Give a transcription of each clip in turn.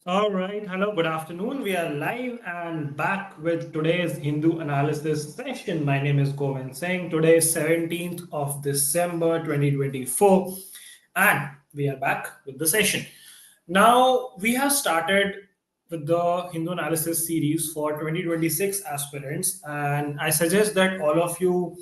All right. Hello. Good afternoon. We are live and back with today's Hindu analysis session. My name is Govind Singh. Today is 17th of December 2024, and we are back with the session. Now, we have started with the Hindu analysis series for 2026 aspirants, and I suggest that all of you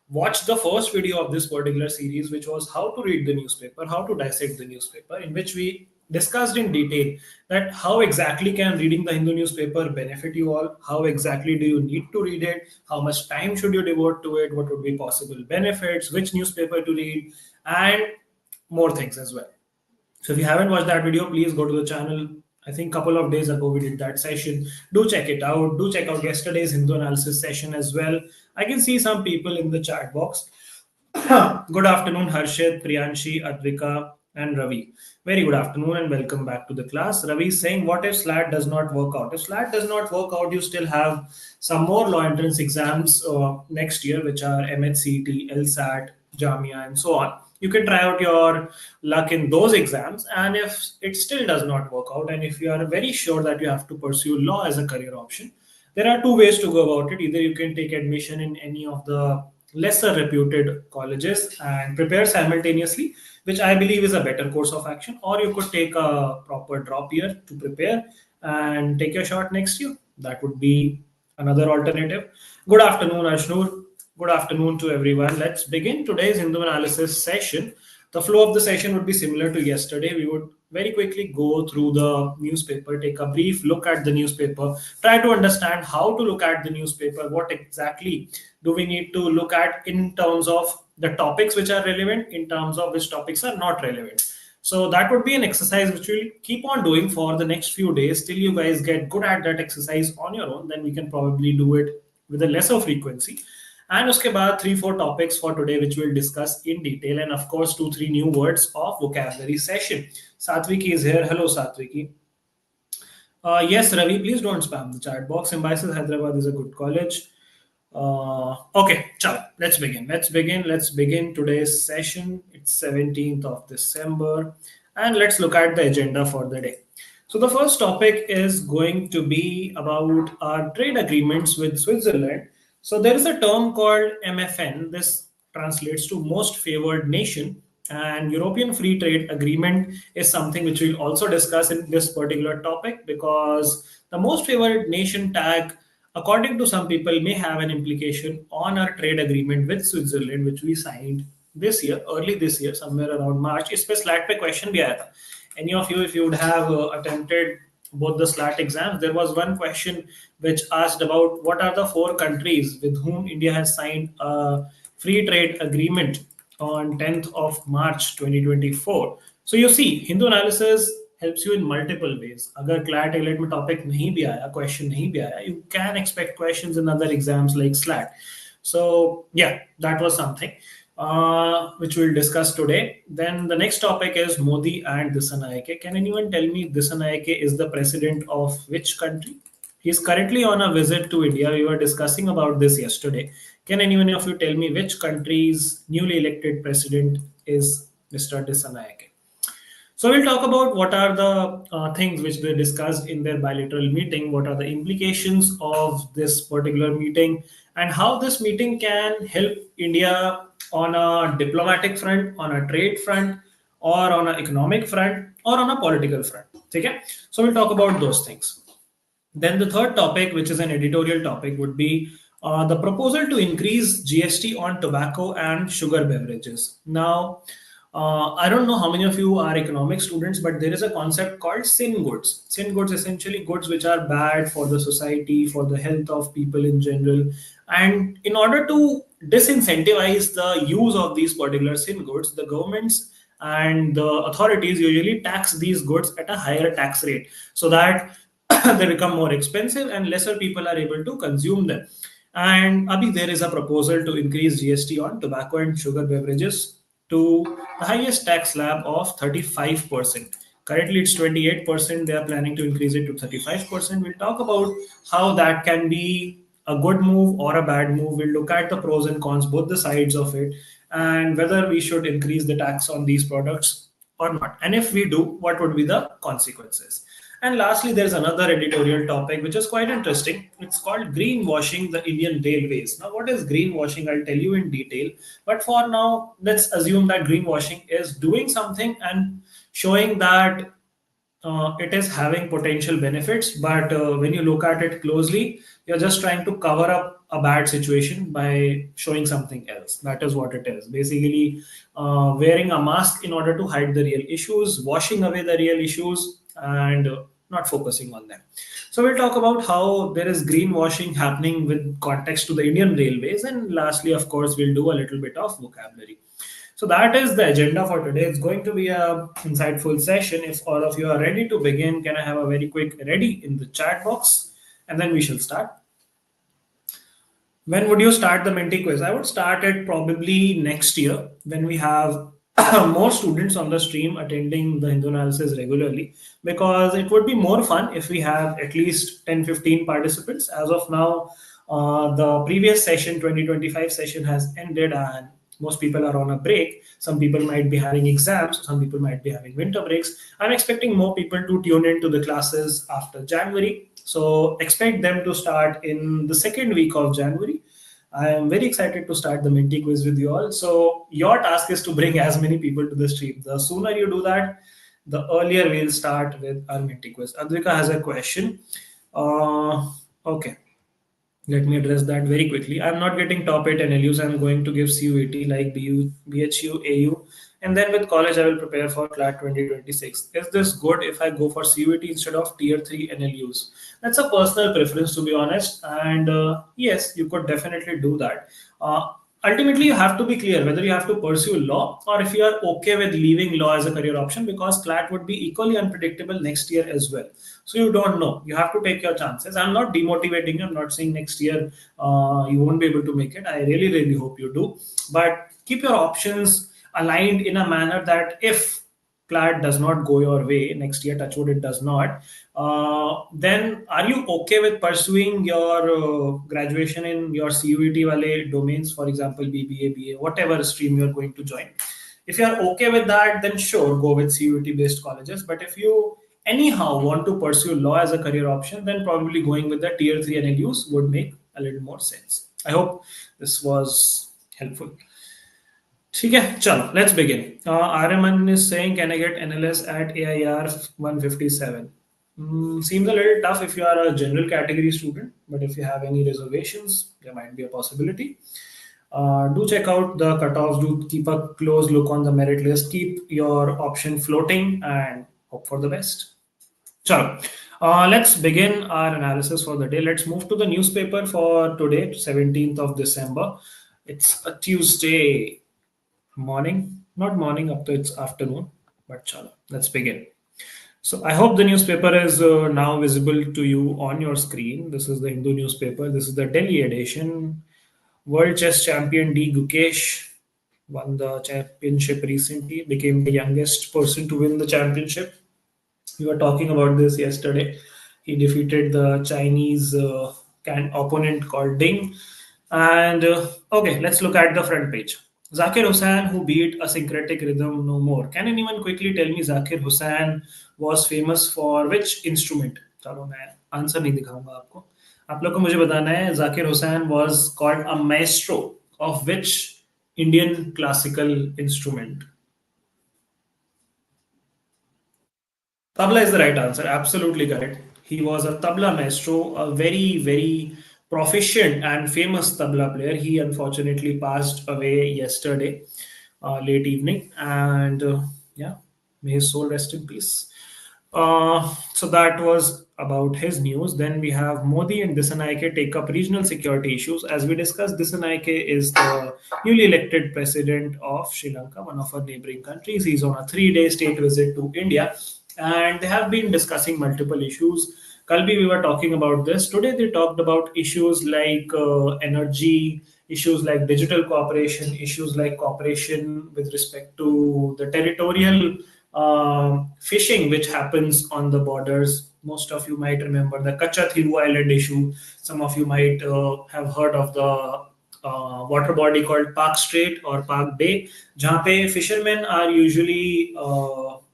watch the first video of this particular series, which was how to read the newspaper, how to dissect the newspaper, in which we discussed in detail that how exactly can reading the Hindu newspaper benefit you all, how exactly do you need to read it, how much time should you devote to it, what would be possible benefits, which newspaper to read, and more things as well. So if you haven't watched that video, please go to the channel. I think a couple of days ago we did that session. Do check it out. Do check out yesterday's Hindu analysis session as well. I can see some people in the chat box. Good afternoon, Harshit, Priyanshi, Advika, and Ravi. Very good afternoon and welcome back to the class. Ravi is saying, what if SLAT does not work out? If SLAT does not work out, you still have some more law entrance exams next year, which are MHCT, LSAT, Jamia, and so on. You can try out your luck in those exams. And if it still does not work out, and if you are very sure that you have to pursue law as a career option, there are two ways to go about it. Either you can take admission in any of the lesser reputed colleges and prepare simultaneously, which I believe is a better course of action, or you could take a proper drop year to prepare and take your shot next year. That would be another alternative. Good afternoon, Ashnur. Good afternoon to everyone. Let's begin today's Hindu analysis session. The flow of the session would be similar to yesterday. We would very quickly go through the newspaper, take a brief look at the newspaper, try to understand how to look at the newspaper, what exactly do we need to look at in terms of the topics which are relevant, in terms of which topics are not relevant. So that would be an exercise which we'll keep on doing for the next few days till you guys get good at that exercise on your own. Then we can probably do it with a lesser frequency. And uske baad 3-4 topics for today which we'll discuss in detail, and of course 2-3 new words of vocabulary session. Satviki is here. Hello, Satviki. Yes, Ravi, please don't spam the chat box. Symbiosis Hyderabad is a good college. Okay, ciao. Let's begin today's session. It's 17th of December, and let's look at the agenda for the day. So the first topic is going to be about our trade agreements with Switzerland. So there is a term called MFN. This translates to most favored nation, and European Free Trade Agreement is something which we'll also discuss in this particular topic, because the most favored nation tag, according to some people, may have an implication on our trade agreement with Switzerland, which we signed this year, early this year, somewhere around March. इस पे slate पे question भी आया था. Any of you, if you would have attempted both the SLAT exams, there was one question which asked about what are the 4 countries with whom India has signed a free trade agreement on 10th of March 2024. So you see, Hindu analysis helps you in multiple ways. Agar CLAT ALET में topic नहीं भी आया, question नहीं भी आया, you can expect questions in other exams like SLAT. So yeah, that was something which we'll discuss today. Then the next topic is Modi and Dissanayake. Can anyone tell me Dissanayake is the president of which country? He's currently on a visit to India. We were discussing about this yesterday. Can anyone of you tell me which country's newly elected president is Mr. Dissanayake? So we'll talk about what are the things which they discussed in their bilateral meeting, what are the implications of this particular meeting, and how this meeting can help India on a diplomatic front, on a trade front, or on an economic front, or on a political front. Okay? So we'll talk about those things. Then the third topic, which is an editorial topic, would be the proposal to increase GST on tobacco and sugar beverages. Now, I don't know how many of you are economic students, but there is a concept called sin goods. Sin goods, essentially goods which are bad for the society, for the health of people in general. And in order to disincentivize the use of these particular sin goods, the governments and the authorities usually tax these goods at a higher tax rate so that they become more expensive and lesser people are able to consume them. And Abhi, there is a proposal to increase GST on tobacco and sugar beverages to the highest tax slab of 35%. Currently, it's 28%. They are planning to increase it to 35%. We'll talk about how that can be a good move or a bad move. We'll look at the pros and cons, both the sides of it, and whether we should increase the tax on these products or not. And if we do, what would be the consequences? And lastly, there's another editorial topic which is quite interesting. It's called Greenwashing the Indian Railways. Now, what is greenwashing? I'll tell you in detail. But for now, let's assume that greenwashing is doing something and showing that it is having potential benefits, but when you look at it closely, you're just trying to cover up a bad situation by showing something else. That is what it is. Basically, wearing a mask in order to hide the real issues, washing away the real issues, and not focusing on them. So we'll talk about how there is greenwashing happening with context to the Indian Railways, and lastly, of course, we'll do a little bit of vocabulary. So that is the agenda for today. It's going to be a insightful session. If all of you are ready to begin, can I have a very quick ready in the chat box? And then we shall start. When would you start the Menti quiz? I would start it probably next year when we have more students on the stream attending the Hindu analysis regularly, because it would be more fun if we have at least 10-15 participants. As of now, the previous session, 2025 session, has ended and most people are on a break. Some people might be having exams, some people might be having winter breaks. I'm expecting more people to tune into the classes after January. So expect them to start in the second week of January. I am very excited to start the Minty quiz with you all. So your task is to bring as many people to the stream. The sooner you do that, the earlier we'll start with our Minty quiz. Advika has a question. Okay. Let me address that very quickly. I'm not getting top 8 NLUs. I'm going to give CUET like BHU, AU. And then with college, I will prepare for CLAT 2026. Is this good if I go for CUET instead of tier 3 NLUs? That's a personal preference, to be honest. And yes, you could definitely do that. Ultimately, you have to be clear whether you have to pursue law or if you are okay with leaving law as a career option, because CLAT would be equally unpredictable next year as well. So you don't know. You have to take your chances. I'm not demotivating you. I'm not saying next year you won't be able to make it. I really, really hope you do. But keep your options aligned in a manner that if CLAT does not go your way next year, touch wood, it does not, then are you okay with pursuing your graduation in your CUET wale domains, for example, BBA, BA, whatever stream you're going to join? If you're okay with that, then sure, go with CUET based colleges. But if you anyhow want to pursue law as a career option, then probably going with the tier 3 NLUs would make a little more sense. I hope this was helpful. Okay, chalo, let's begin. Araman is saying, can I get NLS at AIR 157? Seems a little tough if you are a general category student, but if you have any reservations, there might be a possibility. Do check out the cutoffs, do keep a close look on the merit list, keep your option floating, and hope for the best. Chalo. Let's begin our analysis for the day. Let's move to the newspaper for today, 17th of December. It's a Tuesday morning, not morning, up to it's afternoon, but chalo, let's begin. So I hope the newspaper is now visible to you on your screen. This is the Hindu newspaper. This is the Delhi edition. World chess champion D. Gukesh won the championship recently, became the youngest person to win the championship. We were talking about this yesterday. He defeated the Chinese opponent called Ding. And okay, let's look at the front page. Zakir Hussain, who beat a syncretic rhythm no more. Can anyone quickly tell me Zakir Hussain was famous for which instrument? चलो मैं answer नहीं दिखाऊंगा आपको. आप लोग को मुझे बताना है Zakir Hussain was called a maestro of which Indian classical instrument? Tabla is the right answer. Absolutely correct. He was a tabla maestro, a very, very proficient and famous tabla player. He unfortunately passed away yesterday, late evening. And yeah, may his soul rest in peace. So that was about his news. Then we have Modi and Dissanayake take up regional security issues. As we discussed, Dissanayake is the newly elected president of Sri Lanka, one of our neighboring countries. He's on a 3-day state visit to India, and they have been discussing multiple issues. Kalbi, we were talking about this. Today, they talked about issues like energy, issues like digital cooperation, issues like cooperation with respect to the territorial fishing which happens on the borders. Most of you might remember the Kacha Thiru Island issue. Some of you might have heard of the water body called Park Strait or Park Bay, जहाँ पे fishermen are usually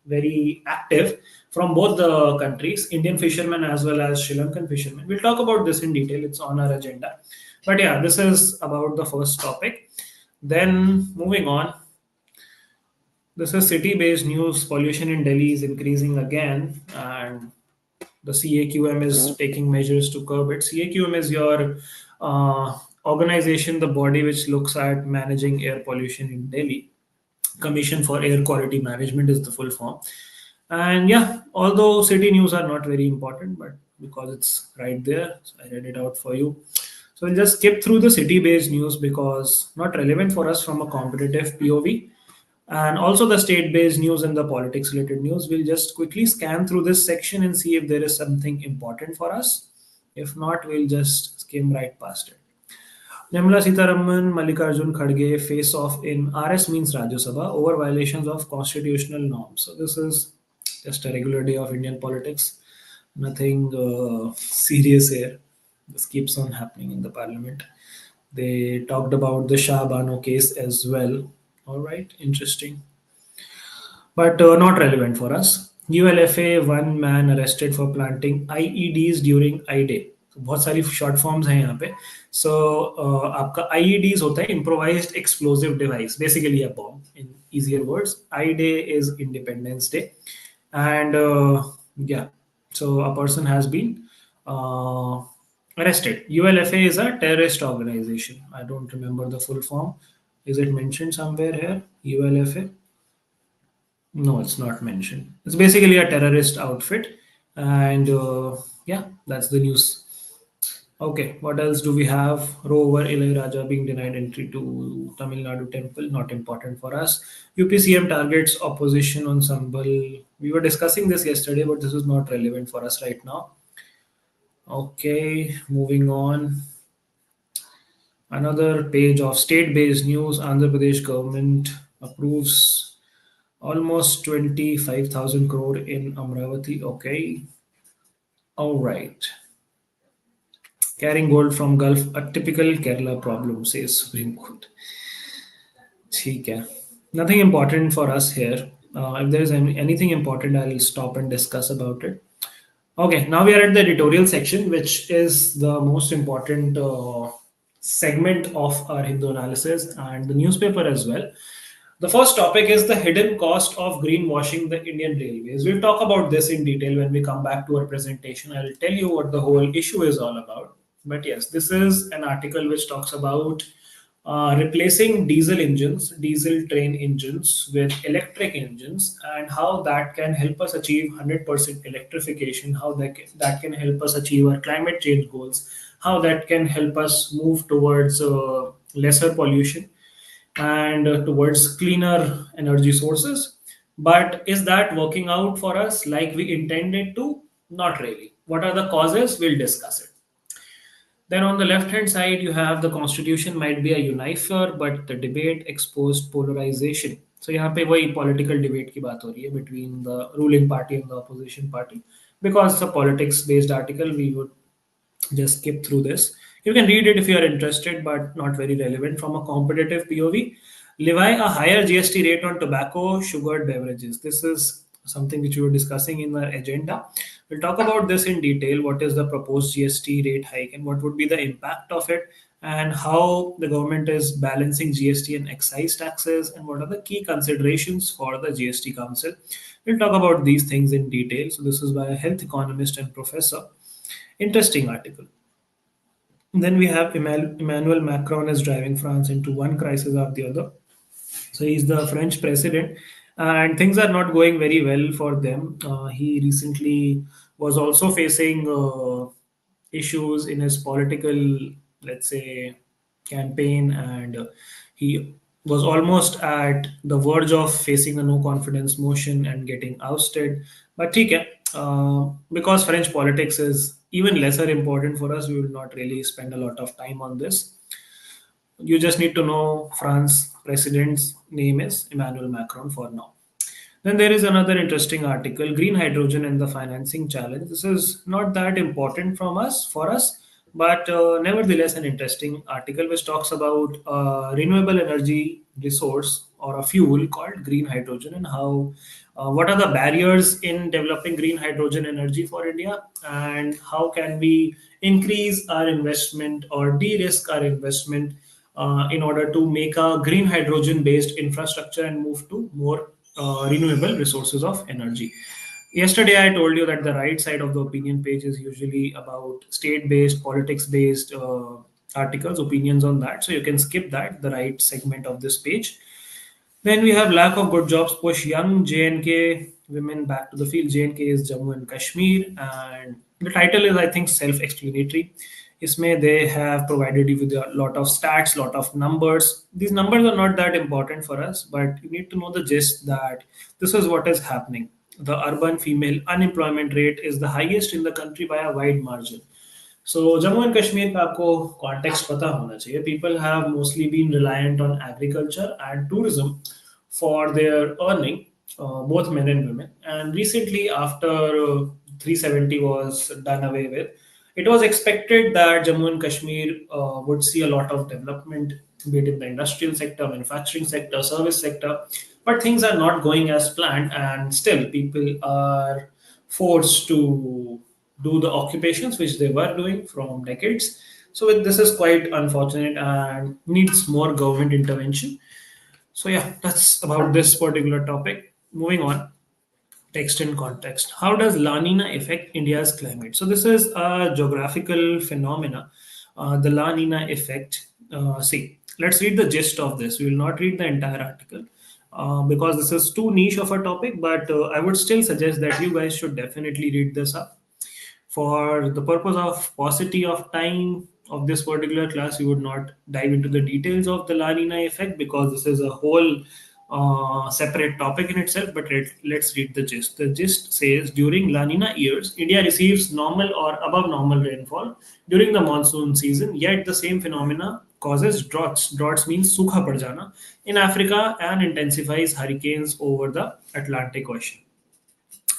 very active from both the countries, Indian fishermen as well as Sri Lankan fishermen. We'll talk about this in detail, it's on our agenda. But yeah, this is about the first topic. Then moving on, this is city-based news. Pollution in Delhi is increasing again, and the CAQM is taking measures to curb it. CAQM is your organization, the body which looks at managing air pollution in Delhi. Commission for Air Quality Management is the full form. And yeah, although city news are not very important, but because it's right there, so I read it out for you. So we'll just skip through the city-based news because not relevant for us from a competitive POV. And also the state-based news and the politics-related news. We'll just quickly scan through this section and see if there is something important for us. If not, we'll just skim right past it. Nirmala Sitharaman, Mallikarjun Kharge face off in RS means Rajya Sabha over violations of constitutional norms. So this is just a regular day of Indian politics. Nothing serious here. This keeps on happening in the parliament. They talked about the Shah Bano case as well. All right, interesting, but not relevant for us. ULFA, one man arrested for planting IEDs during I Day. तो बहुत सारी short forms हैं यहाँ पे. सो आपका IEDs होता है improvised explosive device, basically a bomb in easier words. I Day is Independence Day, and yeah, so a person has been arrested. ULFA is a terrorist organization. I don't remember the full form. Is it mentioned somewhere here? ULFA? No, it's not mentioned. It's basically a terrorist outfit. And yeah, that's the news. Okay, what else do we have? Rover Ilayaraja being denied entry to Tamil Nadu temple, not important for us. UPCM targets opposition on Sambal. We were discussing this yesterday, but this is not relevant for us right now. Okay, moving on. Another page of state-based news. Andhra Pradesh government approves almost 25,000 crore in Amravati. Okay. All right. Carrying gold from Gulf, a typical Kerala problem, says Supreme Court. ठीक है. Nothing important for us here. If there is anything important, I'll stop and discuss about it. Okay, now we are at the editorial section, which is the most important segment of our Hindu analysis and the newspaper as well. The first topic is the hidden cost of greenwashing the Indian Railways. We'll talk about this in detail when we come back to our presentation. I'll tell you what the whole issue is all about. But yes, this is an article which talks about replacing diesel engines, diesel train engines with electric engines, and how that can help us achieve 100% electrification, how that can help us achieve our climate change goals, how that can help us move towards lesser pollution and towards cleaner energy sources. But is that working out for us like we intended to? Not really. What are the causes? We'll discuss it. Then on the left hand side, you have the constitution might be a unifier, but the debate exposed polarization. So यहाँ पे वही political debate की बात हो रही है between the ruling party and the opposition party. Because it's a politics based article, we would just skip through this. You can read it if you are interested, but not very relevant from a competitive POV. Levy a higher GST rate on tobacco, sugared beverages. This is something which we were discussing in the agenda. We'll talk about this in detail. What is the proposed GST rate hike and what would be the impact of it, and how the government is balancing GST and excise taxes, and what are the key considerations for the GST Council. We'll talk about these things in detail. So, this is by a health economist and professor. Interesting article. Then we have Emmanuel Macron is driving France into one crisis after the other. So he's the French president, and things are not going very well for them. He recently was also facing issues in his political, let's say, campaign, and he was almost at the verge of facing a no confidence motion and getting ousted. But ठीक है, because French politics is even lesser important for us, we will not really spend a lot of time on this. You just need to know France president's name is Emmanuel Macron for now. Then there is another interesting article, Green Hydrogen and the Financing Challenge. This is not that important for us, but nevertheless an interesting article which talks about renewable energy resource or a fuel called green hydrogen and how What are the barriers in developing green hydrogen energy for India, and how can we increase our investment or de-risk our investment in order to make a green hydrogen based infrastructure and move to more renewable resources of energy. Yesterday, I told you that the right side of the opinion page is usually about state based, politics based articles, opinions on that. So you can skip that, the right segment of this page. Then we have lack of good jobs push young JNK women back to the field. JNK is Jammu and Kashmir, and the title is, I think, self-explanatory. Isme they have provided you with a lot of stats, lot of numbers. These numbers are not that important for us, but you need to know the gist that this is what is happening. The urban female unemployment rate is the highest in the country by a wide margin. So Jammu and Kashmir का आपको context पता होना चाहिए. People have mostly been reliant on agriculture and tourism for their earning, both men and women. And recently, after 370 was done away with, it was expected that Jammu and Kashmir would see a lot of development, be it in the industrial sector, manufacturing sector, service sector. But things are not going as planned, and still people are forced to do the occupations which they were doing from decades. So this is quite unfortunate and needs more government intervention. So yeah, that's about this particular topic. Moving on, text and context. How does La Nina affect India's climate? So this is a geographical phenomena. The La Nina effect. See, let's read the gist of this. We will not read the entire article. Because this is too niche of a topic, but I would still suggest that you guys should definitely read this up. For the purpose of paucity of time of this particular class, we would not dive into the details of the La Nina effect because this is a whole separate topic in itself. But let's read the gist. The gist says during La Nina years, India receives normal or above normal rainfall during the monsoon season, yet the same phenomena causes droughts. Droughts means sukha pad jana in Africa and intensifies hurricanes over the Atlantic Ocean.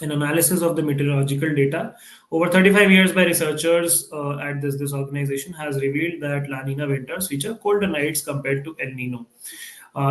An analysis of the meteorological data over 35 years by researchers at this organization has revealed that La Nina winters feature colder nights compared to El Nino.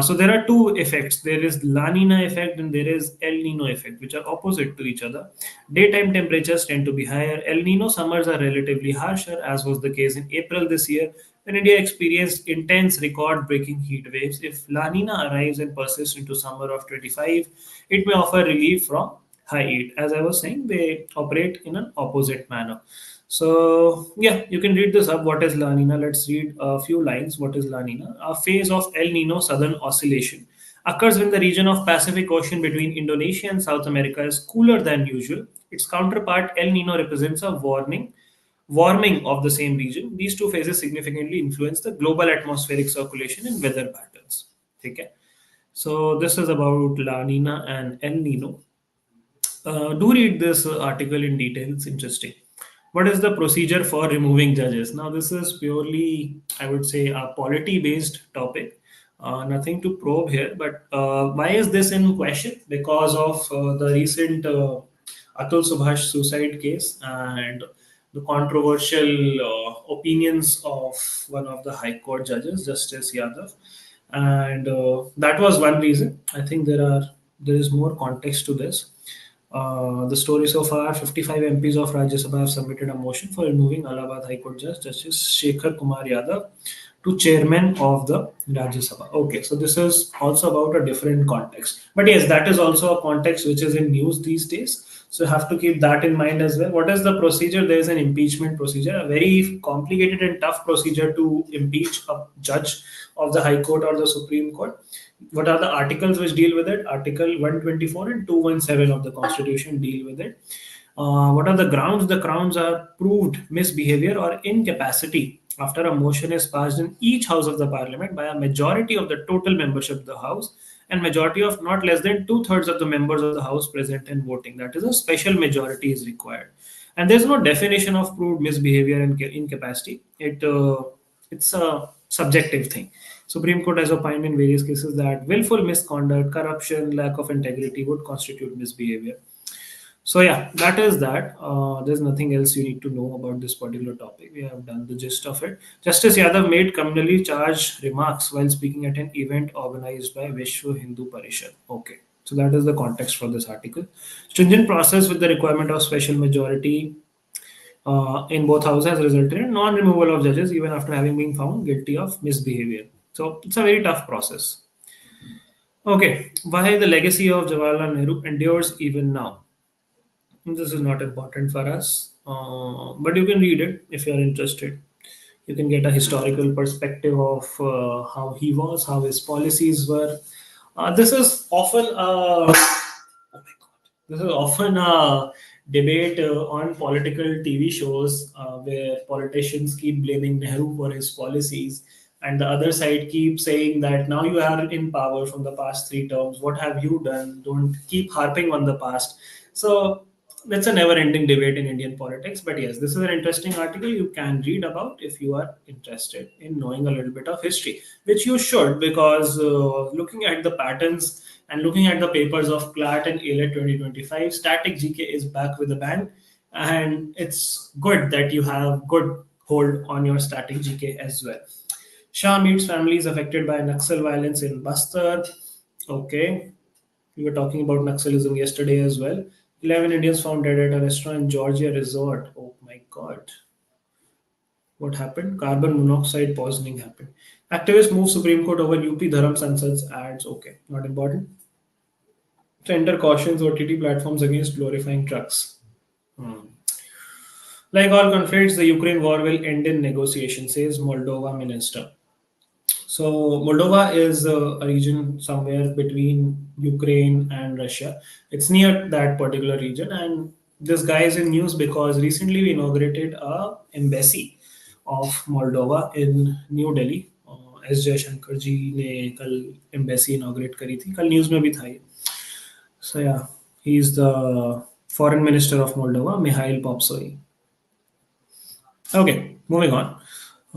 So there are two effects. There is La Nina effect and there is El Nino effect, which are opposite to each other. Daytime temperatures tend to be higher. El Nino summers are relatively harsher, as was the case in April this year, when India experienced intense record-breaking heat waves. If La Nina arrives and persists into summer of 25, it may offer relief from high heat. As I was saying, they operate in an opposite manner. So yeah, you can read this up. What is La Nina? Let's read a few lines. What is La Nina? A phase of El Nino southern oscillation occurs when the region of Pacific Ocean between Indonesia and South America is cooler than usual. Its counterpart El Nino represents a warming of the same region. These two phases significantly influence the global atmospheric circulation and weather patterns. Okay. So this is about La Nina and El Nino. Do read this article in detail. It's interesting. What is the procedure for removing judges? Now, this is purely, I would say, a polity based topic. Nothing to probe here. But why is this in question? Because of the recent Atul Subhash suicide case and the controversial opinions of one of the High Court judges, Justice Yadav. And that was one reason. I think there is more context to this. The story so far: 55 MPs of Rajya Sabha have submitted a motion for removing Allahabad High Court Judge Justice Shekhar Kumar Yadav to chairman of the Rajya Sabha. Okay, so this is also about a different context. But yes, that is also a context which is in news these days. So you have to keep that in mind as well. What is the procedure? There is an impeachment procedure, a very complicated and tough procedure to impeach a judge of the High Court or the Supreme Court. What are the articles which deal with it? Article 124 and 217 of the Constitution deal with it. What are the grounds? The grounds are proved misbehavior or incapacity after a motion is passed in each house of the parliament by a majority of the total membership of the house and majority of not less than two-thirds of the members of the house present and voting. That is, a special majority is required. And there's no definition of proved misbehavior and incapacity. It's a subjective thing. Supreme Court has opined in various cases that willful misconduct, corruption, lack of integrity would constitute misbehavior. So yeah, that is that. There's nothing else you need to know about this particular topic. We have done the gist of it. Justice Yadav made criminally charged remarks while speaking at an event organized by Vishwa Hindu Parishad. Okay. So that is the context for this article. Stringent process with the requirement of special majority in both houses has resulted in non-removal of judges even after having been found guilty of misbehavior. So it's a very tough process. Okay, why the legacy of Jawaharlal Nehru endures even now? This is not important for us, but you can read it if you are interested. You can get a historical perspective of how he was, how his policies were. This is often this is often a debate on political TV shows where politicians keep blaming Nehru for his policies, and the other side keeps saying that now you are in power from the past 3 terms. What have you done? Don't keep harping on the past. So that's a never-ending debate in Indian politics. But yes, this is an interesting article you can read about if you are interested in knowing a little bit of history, which you should, because looking at the patterns and looking at the papers of CLAT and ALET 2025, static GK is back with a bang, and it's good that you have good hold on your static GK as well. Shah meets families affected by Naxal violence in Bastar. Okay, we were talking about Naxalism yesterday as well. 11 Indians found dead at a restaurant in Georgia resort. Oh my god. What happened? Carbon monoxide poisoning happened. Activists move Supreme Court over UP Dharam Sansad's ads. Okay, not important. Center cautions OTT platforms against glorifying trucks. Hmm. Like all conflicts, the Ukraine war will end in negotiation, says Moldova minister. So Moldova is a region somewhere between Ukraine and Russia. It's near that particular region, and this guy is in news because recently we inaugurated a embassy of Moldova in New Delhi. S Jaishankar ji ने कल embassy inaugurate करी थी कल news में भी था ये so yeah he is the foreign minister of Moldova Mikhail Popsoy. Okay, moving on.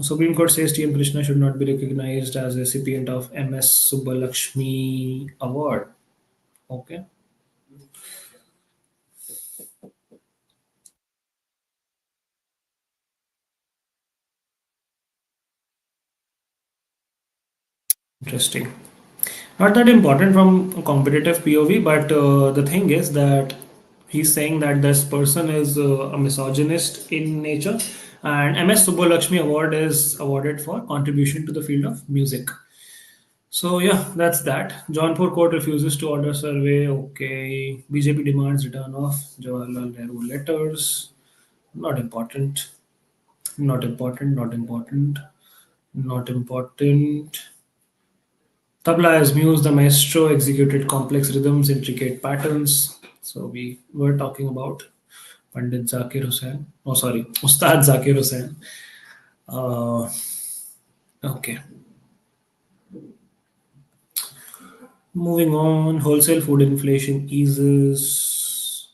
Supreme Court says TM Krishna should not be recognized as a recipient of MS Subbalakshmi Award. Okay. Interesting. Not that important from a competitive POV, but the thing is that he's saying that this person is a misogynist in nature, and MS Subbalakshmi Award is awarded for contribution to the field of music. So yeah, that's that. Jaunpur court refuses to order survey. Okay. BJP demands return of Jawaharlal Nehru letters. Not important. Not important. Not important. Not important. Tabla as muse, the maestro executed complex rhythms, intricate patterns. So we were talking about Pandit Zakir Hussain. Oh, sorry, Ustad Zakir Hussain. Uh, okay. Moving on, wholesale food inflation eases.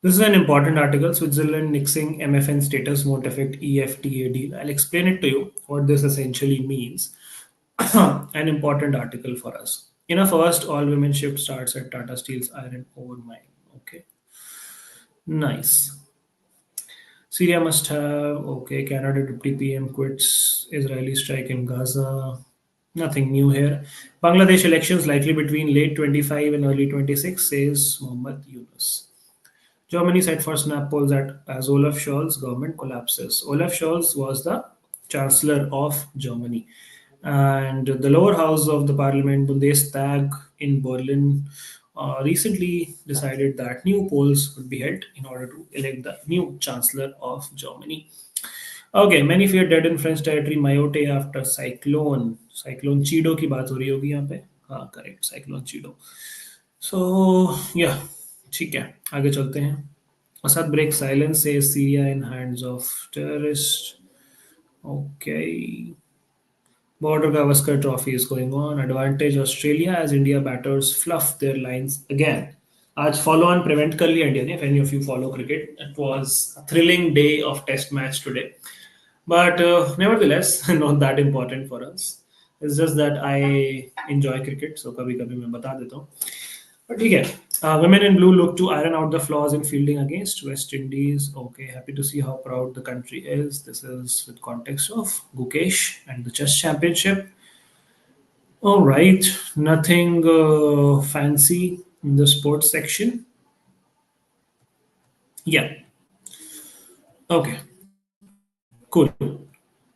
This is an important article. Switzerland nixing MFN status won't affect EFTA deal. I'll explain it to you what this essentially means. An important article for us. In a first, all women shift starts at Tata Steel's iron ore mine. Okay, nice. Syria must have. Okay, Canada Deputy PM quits Israeli strike in Gaza. Nothing new here. Bangladesh elections likely between late 25 and early 26, says Mohammad Yunus. Germany set for snap polls as Olaf Scholz government collapses. Olaf Scholz was the Chancellor of Germany. And the lower house of the parliament, Bundestag in Berlin, recently decided that new polls would be held in order to elect the new Chancellor of Germany. Okay, many fear dead in French territory Mayotte after cyclone. Cyclone Chido की बात हो रही होगी यहाँ पे हाँ correct cyclone चीडो सो या ठीक है आगे चलते हैं Assad breaks silence says Syria in hands of terrorists. Okay. Border Gavaskar Trophy is going on. Advantage Australia as India batters fluff their lines again. आज follow on prevent कर लिया इंडिया ने if any of you follow cricket. It was a thrilling day of test match today. But nevertheless, not that important for us. It's just that I enjoy cricket, so कभी कभी मैं बता देता हूँ. But ठीक है. Women in blue look to iron out the flaws in fielding against West Indies. Okay, happy to see how proud the country is. This is with context of Gukesh and the chess championship. All right, nothing fancy. in the sports section. Yeah. Okay. Cool.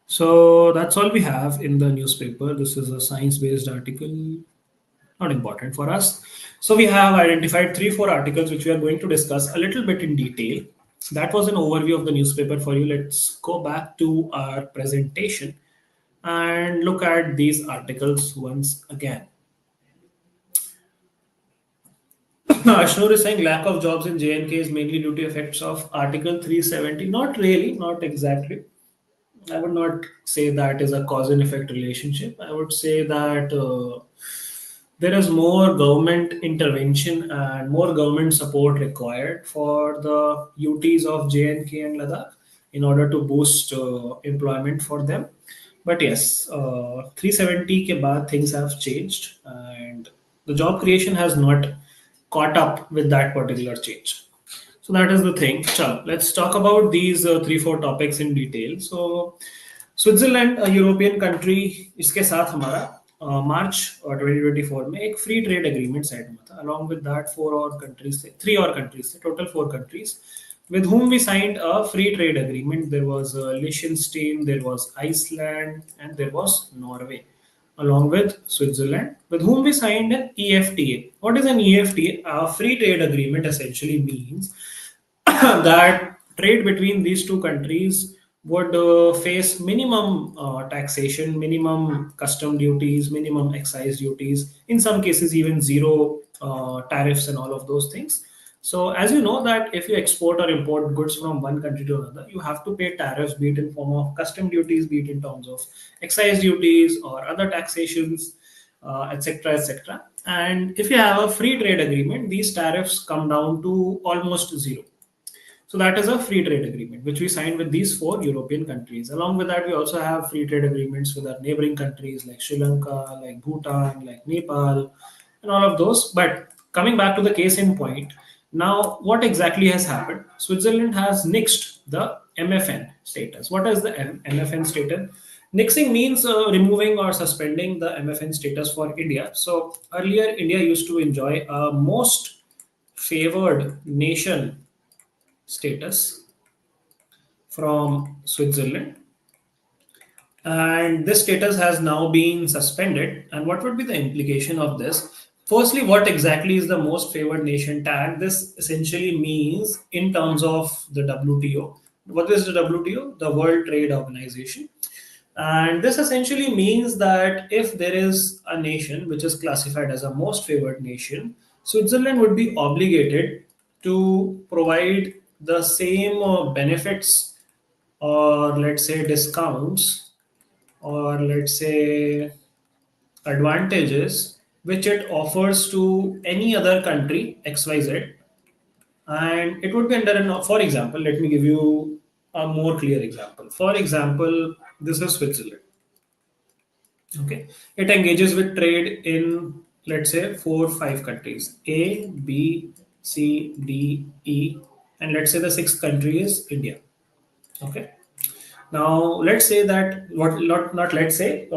So that's all we have in the newspaper. This is a science-based article, not important for us. So we have identified three, four articles which we are going to discuss a little bit in detail. That was an overview of the newspaper for you. Let's go back to our presentation and look at these articles once again. Ashnur is saying lack of jobs in JNK is mainly due to effects of Article 370. Not really, not exactly. I would not say that is a cause and effect relationship. I would say that there is more government intervention and more government support required for the UTs of JNK and Ladakh in order to boost employment for them. But yes, 370 ke baad things have changed and the job creation has not caught up with that particular change. So that is the thing. Chalo, let's talk about these three, four topics in detail. So Switzerland European country इसके साथ हमारा मार्च 2024 में एक free trade agreement sign हुआ था along with that four और countries थे three और कंट्रीज थे total four countries with whom we signed a free trade agreement. There was Liechtenstein, there was Iceland, and there was Norway, along with Switzerland, with whom we signed an EFTA. What is an EFTA? A free trade agreement essentially means that trade between these two countries would face minimum taxation, minimum custom duties, minimum excise duties, in some cases even zero tariffs and all of those things. So as you know that if you export or import goods from one country to another, you have to pay tariffs, be it in form of custom duties, be it in terms of excise duties or other taxations, etc., etc. And if you have a free trade agreement, these tariffs come down to almost zero. So that is a free trade agreement which we signed with these four European countries. Along with that, we also have free trade agreements with our neighboring countries like Sri Lanka, like Bhutan, like Nepal, and all of those. But coming back to the case in point, now what exactly has happened? Switzerland has nixed the MFN status. What is the MFN status? Nixing means removing or suspending the MFN status for India. So earlier, India used to enjoy a most favored nation status from Switzerland. And this status has now been suspended. And what would be the implication of this? Firstly, what exactly is the most favored nation tag? This essentially means, in terms of the WTO, what is the WTO? The World Trade Organization. And this essentially means that if there is a nation which is classified as a most favored nation, Switzerland would be obligated to provide the same benefits or let's say discounts or let's say advantages which it offers to any other country XYZ, and it would be under an, for example, let me give you a more clear example. For example, this is Switzerland. Okay, it engages with trade in let's say 4 5 countries: A, B, C, D, E, and let's say the sixth country is India. Okay. Now let's say that what not let's say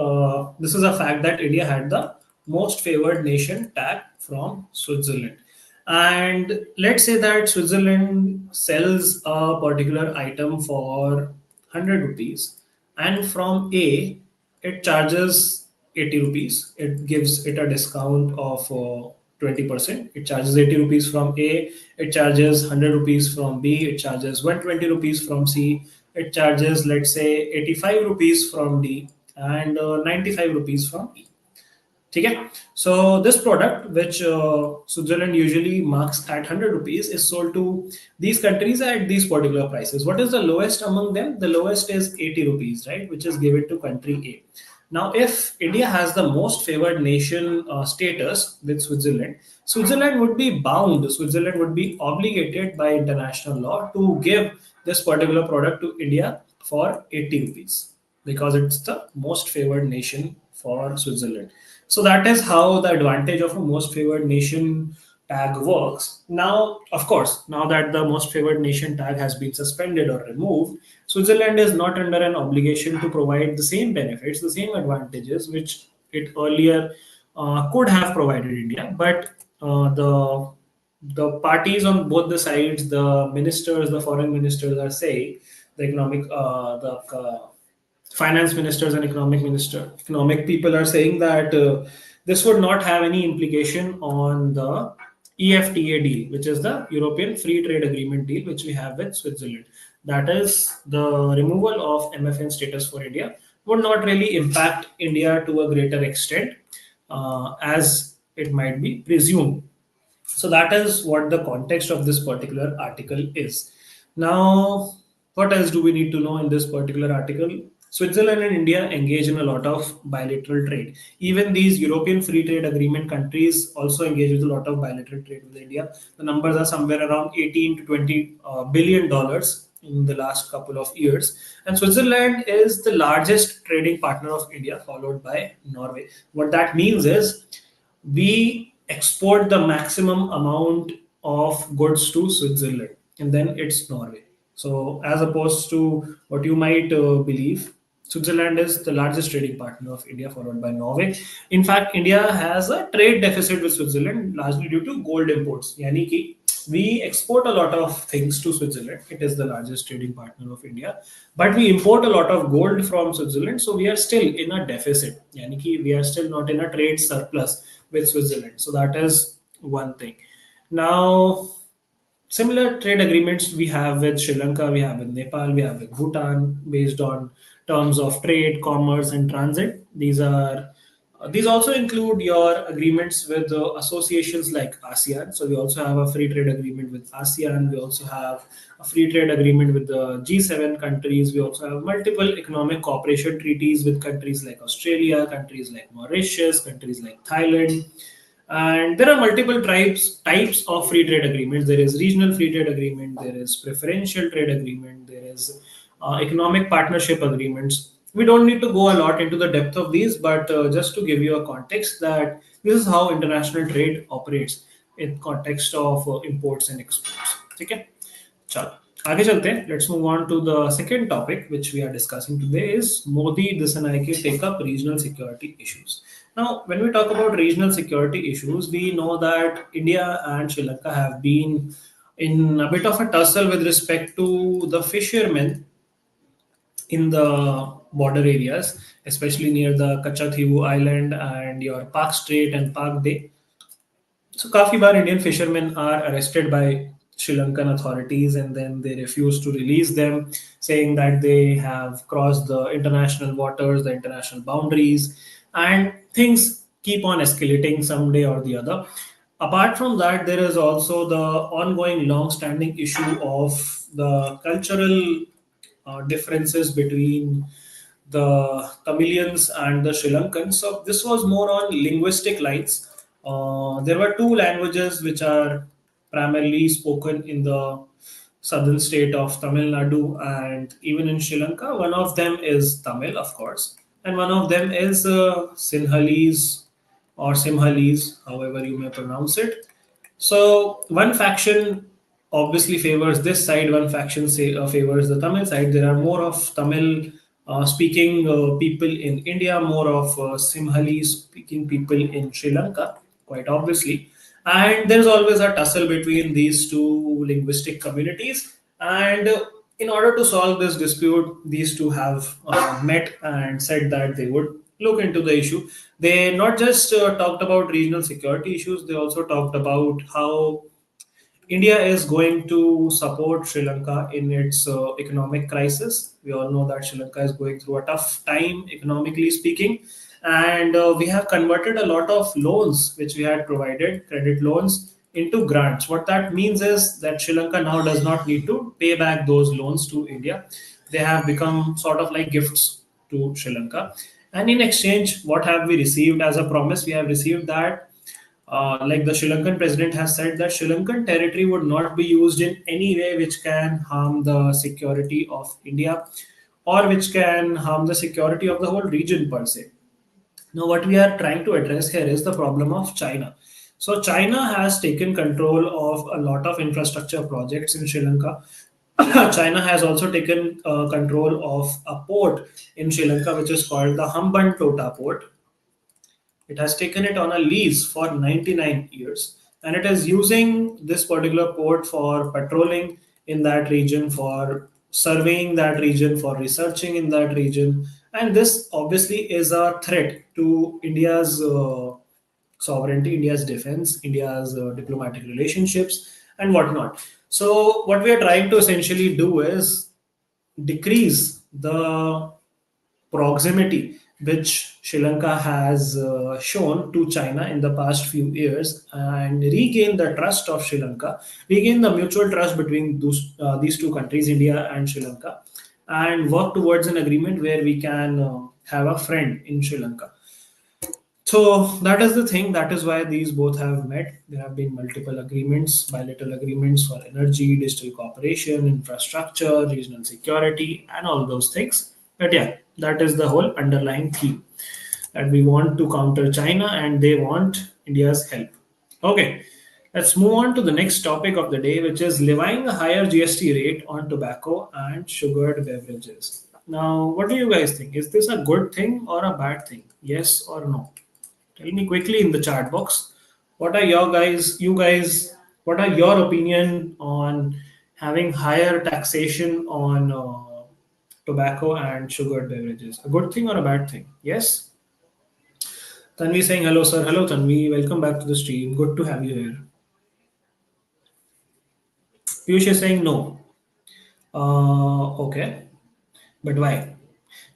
this is a fact that India had the most favored nation tag from Switzerland, and let's say that Switzerland sells a particular item for 100 rupees, and from A it charges 80 rupees. It gives it a discount of 20%. It charges 80 rupees from A, it charges 100 rupees from B, it charges 120 rupees from C, it charges let's say 85 rupees from D, and 95 rupees from E. Okay, so this product which Switzerland usually marks at 100 rupees is sold to these countries at these particular prices. What is the lowest among them? The lowest is 80 rupees, right, which is given to country A. Now if India has the most favored nation status with Switzerland, Switzerland would be bound, Switzerland would be obligated by international law to give this particular product to India for 80 rupees because it's the most favored nation for Switzerland. So that is how the advantage of a most favored nation tag works. Now, of course, now that the most favored nation tag has been suspended or removed, Switzerland is not under an obligation to provide the same benefits, the same advantages which it earlier could have provided India. But the parties on both the sides, the ministers, the foreign ministers are saying, the finance ministers and economic people are saying that this would not have any implication on the EFTA deal, which is the European Free Trade Agreement deal, which we have with Switzerland. That is, the removal of MFN status for India would not really impact India to a greater extent as it might be presumed. So that is what the context of this particular article is. Now, what else do we need to know in this particular article? Switzerland and India engage in a lot of bilateral trade. Even these European Free Trade Agreement countries also engage with a lot of bilateral trade with India. The numbers are somewhere around 18 to 20 billion dollars in the last couple of years. And Switzerland is the largest trading partner of India, followed by Norway. What that means is we export the maximum amount of goods to Switzerland, and then it's Norway. So, as opposed to what you might believe, Switzerland is the largest trading partner of India, followed by Norway. In fact, India has a trade deficit with Switzerland largely due to gold imports. Yani ki we export a lot of things to Switzerland. It is the largest trading partner of India, but we import a lot of gold from Switzerland. So we are still in a deficit. Yani ki we are still not in a trade surplus with Switzerland. So that is one thing. Now, similar trade agreements we have with Sri Lanka, we have with Nepal, we have with Bhutan, based on terms of trade, commerce, and transit. These also include your agreements with associations like ASEAN. So we also have a free trade agreement with ASEAN. We also have a free trade agreement with the G7 countries. We also have multiple economic cooperation treaties with countries like Australia, countries like Mauritius, countries like Thailand. And there are multiple types of free trade agreements. There is regional free trade agreement, there is preferential trade agreement, there is economic partnership agreements. We don't need to go a lot into the depth of these, but just to give you a context that this is how international trade operates in context of imports and exports. Okay. चलो आगे चलते हैं. Let's move on to the second topic which we are discussing today is Modi Disanaike take up regional security issues. Now, when we talk about regional security issues, we know that India and Sri Lanka have been in a bit of a tussle with respect to the fishermen in the border areas, especially near the Kachathivu Island and your Park Strait and Park Bay. So, काफी बार Indian fishermen are arrested by Sri Lankan authorities and then they refuse to release them, saying that they have crossed the international waters, the international boundaries, and things keep on escalating someday or the other. Apart from that, there is also the ongoing long-standing issue of the cultural differences between the Tamilians and the Sri Lankans. So this was more on linguistic lines. There were two languages which are primarily spoken in the southern state of Tamil Nadu and even in Sri Lanka. One of them is Tamil, of course, and one of them is Sinhalese or Simhalese, however you may pronounce it. So one faction obviously favors this side, one faction favors the Tamil side. There are more of Tamil speaking people in India, more of Simhali speaking people in Sri Lanka, quite obviously. And there's always a tussle between these two linguistic communities. And in order to solve this dispute, these two have met and said that they would look into the issue. They not just talked about regional security issues, they also talked about how India is going to support Sri Lanka in its economic crisis. We all know that Sri Lanka is going through a tough time, economically speaking. And we have converted a lot of loans which we had provided, credit loans, into grants. What that means is that Sri Lanka now does not need to pay back those loans to India. They have become sort of like gifts to Sri Lanka. And in exchange, what have we received as a promise? We have received that like the Sri Lankan president has said that Sri Lankan territory would not be used in any way which can harm the security of India or which can harm the security of the whole region per se. Now, what we are trying to address here is the problem of China. So, China has taken control of a lot of infrastructure projects in Sri Lanka. China has also taken control of a port in Sri Lanka, which is called the Hambantota port. It has taken it on a lease for 99 years. and it is using this particular port for patrolling in that region, for surveying that region, for researching in that region. And this obviously is a threat to India's sovereignty, India's defense, India's diplomatic relationships, and whatnot. So, what we are trying to essentially do is decrease the proximity which Sri Lanka has shown to China in the past few years, and regain the trust of Sri Lanka, regain the mutual trust between these two countries, India and Sri Lanka, and work towards an agreement where we can have a friend in Sri Lanka. So that is the thing. That is why these both have met. There have been multiple agreements, bilateral agreements for energy, digital cooperation, infrastructure, regional security, and all those things. But yeah, that is the whole underlying theme, that we want to counter China and they want India's help. Okay, let's move on to the next topic of the day, which is levying a higher GST rate on tobacco and sugared beverages. Now, what do you guys think? Is this a good thing or a bad thing? Yes or no? Tell me quickly in the chat box. What are what are your opinion on having higher taxation on tobacco and sugared beverages? A good thing or a bad thing? Yes? Tanvi saying hello, sir. Hello, Tanvi. Welcome back to the stream. Good to have you here. Piyush is saying no. Okay. But why?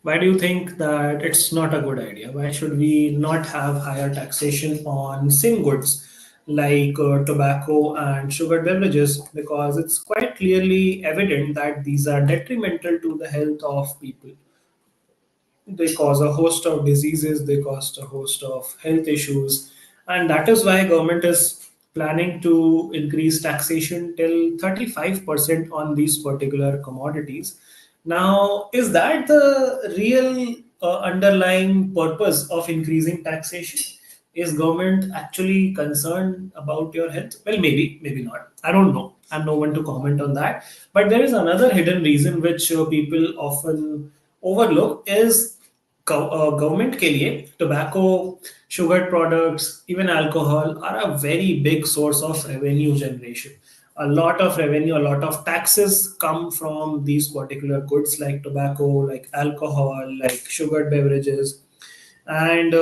Why do you think that it's not a good idea? Why should we not have higher taxation on same goods like tobacco and sugar beverages? Because it's quite clearly evident that these are detrimental to the health of people. They cause a host of diseases, they cause a host of health issues, and that is why government is planning to increase taxation till 35% on these particular commodities. Now, is that the real underlying purpose of increasing taxation? Is government actually concerned about your health? Well, maybe, maybe not. I don't know. I'm no one to comment on that. But there is another hidden reason which people often overlook is government के लिए tobacco, sugar products, even alcohol are a very big source of revenue generation. A lot of revenue, a lot of taxes come from these particular goods like tobacco, like alcohol, like sugared beverages. And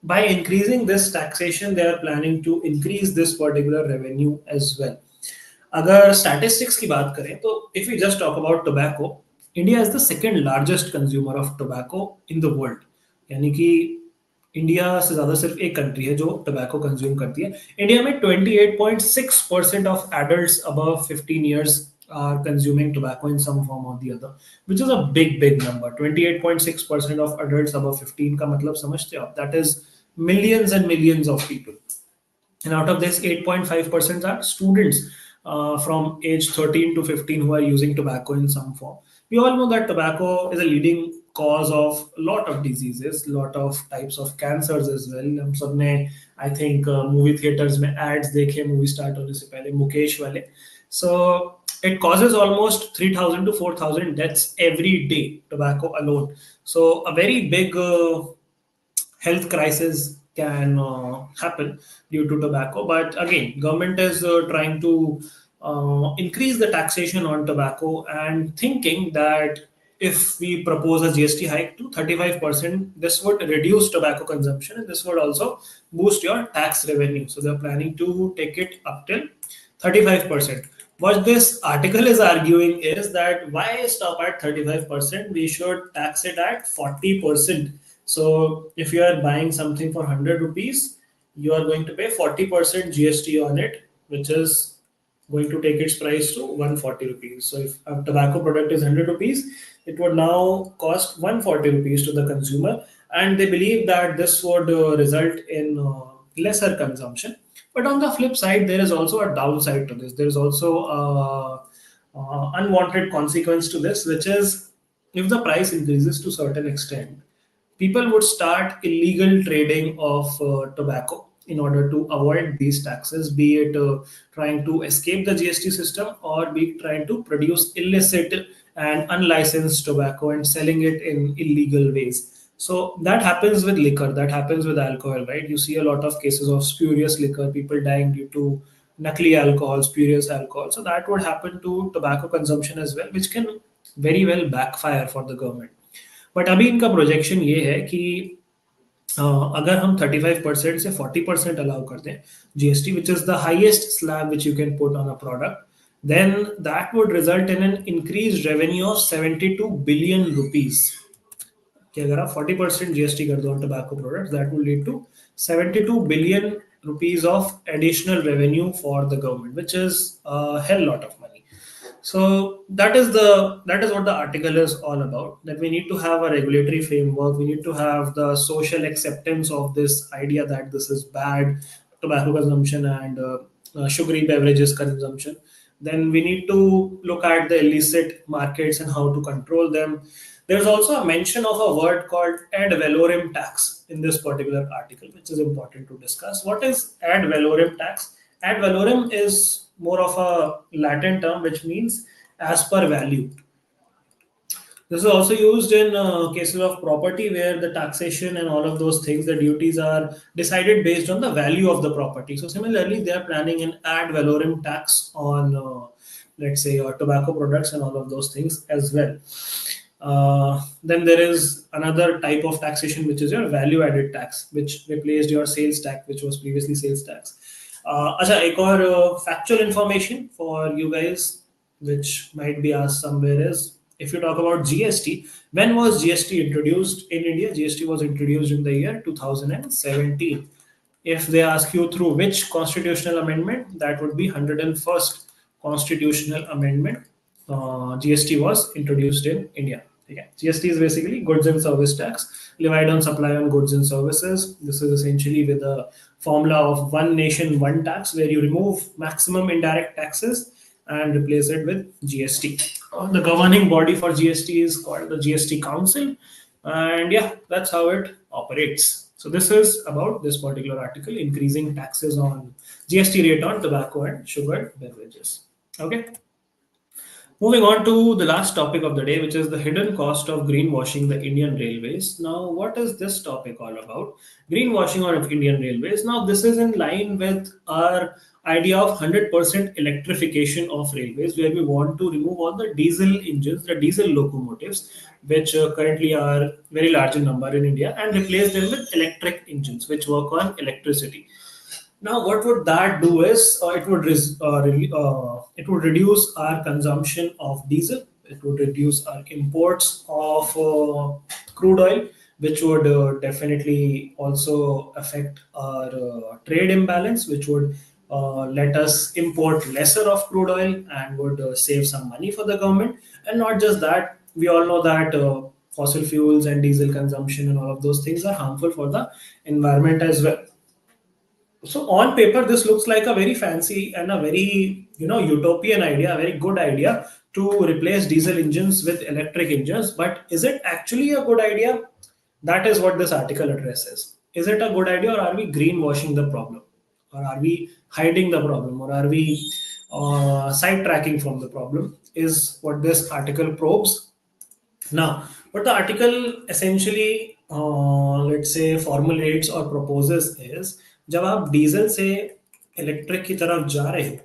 by increasing this taxation, they are planning to increase this particular revenue as well. अगर statistics की बात करें तो if we just talk about tobacco, India is the second largest consumer of tobacco in the world. यानी कि India से ज्यादा सिर्फ एक कंट्री है जो टोबैको कंज्यूम करती है. इंडिया में 28.6% of adults above 15 years are consuming tobacco in some form or the other, which is a big number. 28.6% of adults above 15 का मतलब समझते हो आप? That is millions and millions of people. And out of this, 8.5% are students from age 13 to 15 who are using tobacco in some form. We all know that tobacco is a leading cause of a lot of diseases, lot of types of cancers as well. हम सबने I think movie theaters में ads देखे movie start होने से पहले मुकेश वाले. So it causes almost 3,000 to 4,000 deaths every day, tobacco alone. So a very big health crisis can happen due to tobacco. But again, government is trying to increase the taxation on tobacco and thinking that if we propose a GST hike to 35%, this would reduce tobacco consumption and this would also boost your tax revenue. So they're planning to take it up till 35%. What this article is arguing is that why stop at 35%? We should tax it at 40%. So if you are buying something for 100 rupees, you are going to pay 40% GST on it, which is going to take its price to 140 rupees. So if a tobacco product is 100 rupees, it would now cost 140 rupees to the consumer. And they believe that this would result in lesser consumption. But on the flip side, there is also a downside to this. There is also unwanted consequence to this, which is if the price increases to certain extent, people would start illegal trading of tobacco in order to avoid these taxes, be it trying to escape the GST system or be trying to produce illicit and unlicensed tobacco and selling it in illegal ways. So that happens with liquor, that happens with alcohol, right? You see a lot of cases of spurious liquor, people dying due to nakli alcohol, spurious alcohol. So that would happen to tobacco consumption as well, which can very well backfire for the government. But अभी इनका projection ये है कि अगर हम 35% से 40% allow करते हैं GST, which is the highest slab which you can put on a product, then that would result in an increased revenue of 72 billion rupees. कि अगर आप 40% जीएसटी कर दो on tobacco products, that will lead to 72 billion rupees of additional revenue for the government, which is a hell lot of money. So that is what the article is all about. That we need to have a regulatory framework. We need to have the social acceptance of this idea that this is bad, tobacco consumption and sugary beverages consumption. Then we need to look at the illicit markets and how to control them. There's also a mention of a word called ad valorem tax in this particular article, which is important to discuss. What is ad valorem tax? Ad valorem is more of a Latin term which means as per value. This is also used in cases of property where the taxation and all of those things, the duties are decided based on the value of the property. So similarly, they are planning an ad valorem tax on, let's say, tobacco products and all of those things as well. Then there is another type of taxation, which is your value added tax, which replaced your sales tax, which was previously sales tax. अच्छा एक और factual information for you guys, which might be asked somewhere is, if you talk about GST, when was GST introduced in India? GST was introduced in the year 2017. If they ask you through which constitutional amendment, that would be 101st constitutional amendment. GST was introduced in India. Okay. GST is basically goods and service tax levied on supply on goods and services. This is essentially with the formula of one nation, one tax, where you remove maximum indirect taxes and replace it with GST. The governing body for GST is called the GST Council, and yeah, that's how it operates. So this is about this particular article, increasing taxes on GST rate on tobacco and sugar beverages. Okay. Moving on to the last topic of the day, which is the hidden cost of greenwashing the Indian Railways. Now, what is this topic all about? Greenwashing of Indian Railways. Now, this is in line with our idea of 100% electrification of railways, where we want to remove all the diesel engines, the diesel locomotives, which currently are very large in number in India, and replace them with electric engines, which work on electricity. Now, what would that do is it would reduce our consumption of diesel. It would reduce our imports of crude oil, which would definitely also affect our trade imbalance, which would let us import lesser of crude oil and would save some money for the government. And not just that, we all know that fossil fuels and diesel consumption and all of those things are harmful for the environment as well. So on paper, this looks like a very fancy and a very utopian idea, a very good idea to replace diesel engines with electric engines. But is it actually a good idea? That is what this article addresses. Is it a good idea, or are we greenwashing the problem, or are we hiding the problem, or are we sidetracking from the problem? Is what this article probes. Now, what the article essentially, let's say, formulates or proposes is, जब आप diesel से electric की तरफ जा रहे हो,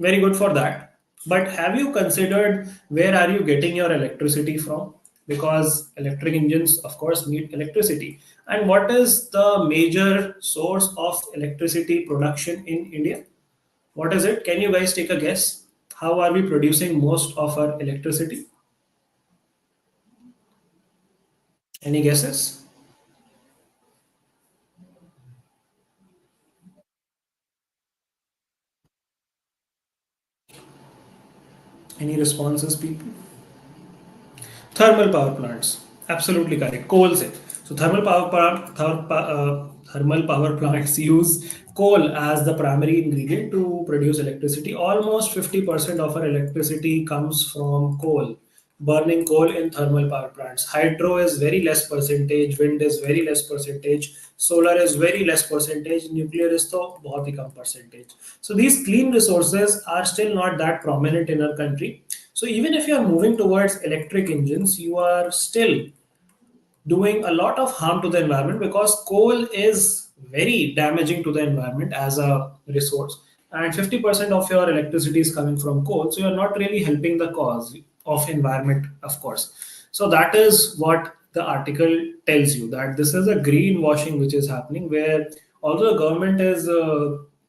very good for that. But have you considered where are you getting your electricity from? Because electric engines, of course, need electricity. And what is the major source of electricity production in India? What is it? Can you guys take a guess? How are we producing most of our electricity? Any guesses? Any responses, people? Thermal power plants. Absolutely correct. Coal se. So thermal power plants use coal as the primary ingredient to produce electricity. Almost 50% of our electricity comes from coal. Burning coal in thermal power plants. Hydro is very less percentage. Wind is very less percentage. Solar is very less percentage. Nuclear is to बहुत ही कम percentage. So these clean resources are still not that prominent in our country. So even if you are moving towards electric engines, you are still doing a lot of harm to the environment, because coal is very damaging to the environment as a resource. And 50% of your electricity is coming from coal, so you're not really helping the cause of environment, of course. So that is what the article tells you, that this is a greenwashing which is happening, where although the government is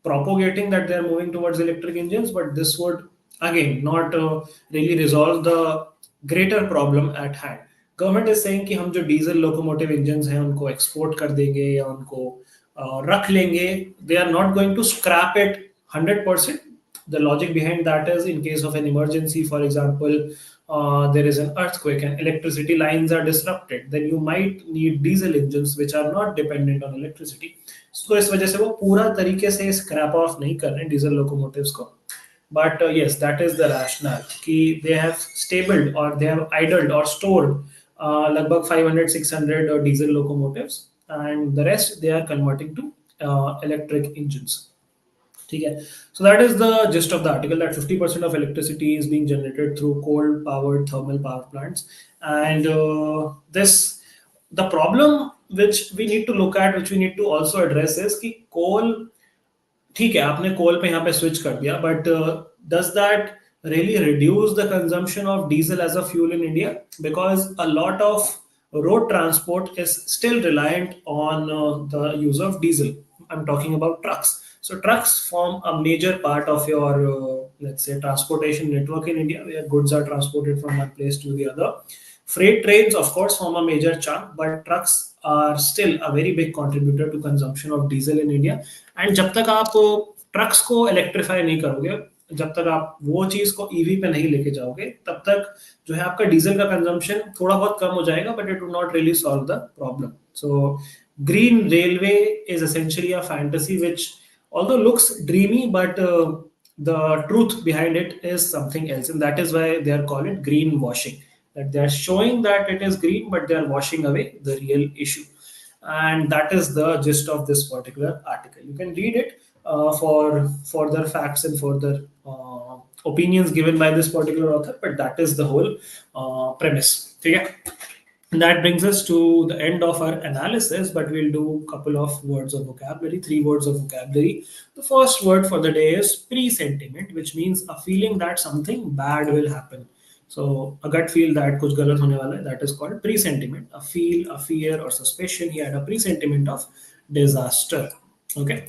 propagating that they're moving towards electric engines, but this would again not really resolve the greater problem at hand. Government is saying कि हम जो diesel locomotive engine हैं उनको export कर देंगे या उनको रख लेंगे. They are not going to scrap it 100%. The logic behind that is, in case of an emergency, for example, there is an earthquake and electricity lines are disrupted, then you might need diesel engines which are not dependent on electricity. So इस वजह से वो पूरा तरीके से scrap of नहीं कर रहे हैं डीजल लोकोमोटिव्स को. But yes, that is the rationale कि they have stabled or they have idled or stored लगभग 500-600 diesel locomotives, and the rest they are converting to electric engines. ठीक है. So that is the gist of the article, that 50% of electricity is being generated through coal powered thermal power plants. And the problem which we need to look at, which we need to also address, is कि coal, ठीक है आपने कोल पे यहाँ पे switch कर दिया, but does that really reduce the consumption of diesel as a fuel in India? Because a lot of road transport is still reliant on the use of diesel. I'm talking about trucks. So trucks form a major part of your let's say transportation network in India, where goods are transported from one place to the other. Freight trains, of course, form a major chunk, but trucks are still a very big contributor to consumption of diesel in India. And जब तक आप trucks को electrify नहीं करोगे, जब तक आप वो चीज को ईवी पे नहीं लेके जाओगे, तब तक जो है आपका डीजल का कंजम्पशन थोड़ा बहुत कम हो जाएगा, but it will not really solve the problem. So green railway is essentially a fantasy which although looks dreamy, but the truth behind it is something else, and that is why they are called it greenwashing. That they are showing that it is green, but they are washing away the real issue. And that is the gist of this particular article. You can read it for further facts and further opinions given by this particular author, but that is the whole premise. Okay? And that brings us to the end of our analysis, but we'll do a couple of words of vocabulary, 3 words of vocabulary. The first word for the day is presentiment, which means a feeling that something bad will happen. So a gut feel that kuch galat hone wala hai, that is called presentiment. A feel, a fear or suspicion, he had a presentiment of disaster. Okay.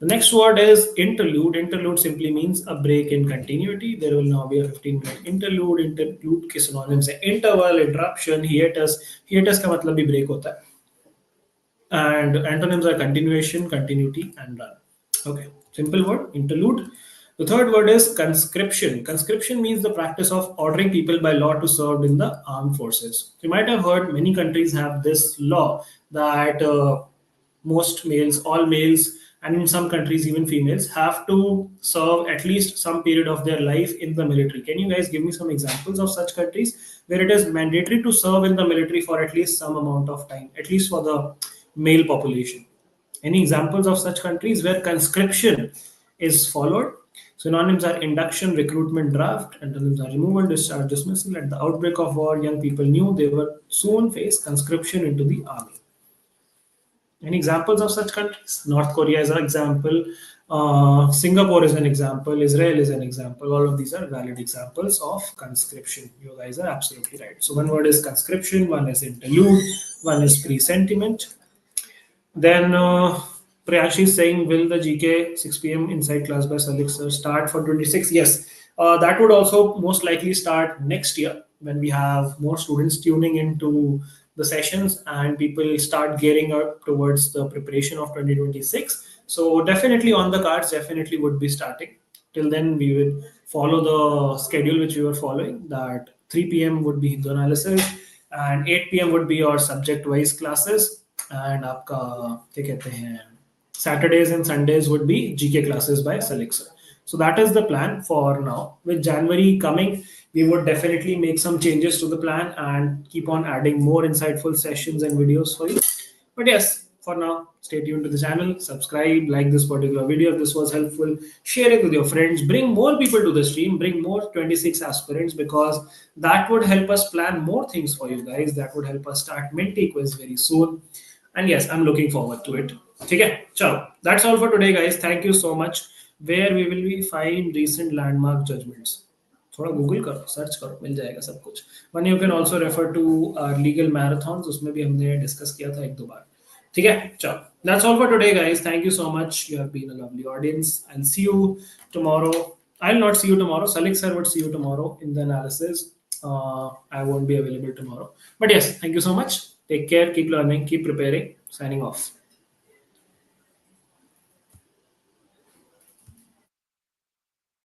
The next word is interlude. Interlude simply means a break in continuity. There will now be a 15-minute interlude. Interlude के synonyms है interval, interruption, hiatus. Hiatus का मतलब भी break होता है. And antonyms are continuation, continuity, and run. Okay, simple word, interlude. The third word is conscription. Conscription means the practice of ordering people by law to serve in the armed forces. You might have heard many countries have this law that most males, all males, and in some countries even females, have to serve at least some period of their life in the military. Can you guys give me some examples of such countries where it is mandatory to serve in the military for at least some amount of time, at least for the male population? Any examples of such countries where conscription is followed? Synonyms are induction, recruitment, draft. Antonyms are removal, discharge, dismissal. At the outbreak of war, young people knew they would soon face conscription into the army. Any examples of such countries? North Korea is an example. Singapore is an example. Israel is an example. All of these are valid examples of conscription. You guys are absolutely right. So one word is conscription, one is interlude, one is presentiment. Then Priyashi is saying, will the GK 6 p.m. Inside class by Salik sir start for 26? Yes, that would also most likely start next year when we have more students tuning into the sessions and people start gearing up towards the preparation of 2026. So definitely on the cards, definitely would be starting. Till then, we will follow the schedule which we were following, that 3 p.m. would be Hindu analysis and 8 p.m. would be your subject-wise classes, and आपका क्या कहते हैं, Saturdays and Sundays would be GK classes by Salik sir. So that is the plan for now. With January coming, we would definitely make some changes to the plan and keep on adding more insightful sessions and videos for you. But yes, for now, stay tuned to the channel, subscribe, like this particular video if this was helpful, share it with your friends, bring more people to the stream, bring more 26 aspirants, because that would help us plan more things for you guys. That would help us start Minty quiz very soon. And yes, I'm looking forward to it. ठीक है, चलो, that's all for today guys. Thank you so much. Where we will be find recent landmark judgments. थोड़ा Google करो, search करो, मिल जाएगा सब कुछ. One you can also refer to legal marathon, उसमें भी हमने डिस्कस किया था एक दो बार. ठीक है, चलो, that's all for today guys. Thank you so much. You have been a lovely audience. I'll see you tomorrow. I'll not see you tomorrow. Salik sir would see you tomorrow in the analysis. I won't be available tomorrow. But yes, thank you so much. Take care, keep learning, keep preparing. Signing off.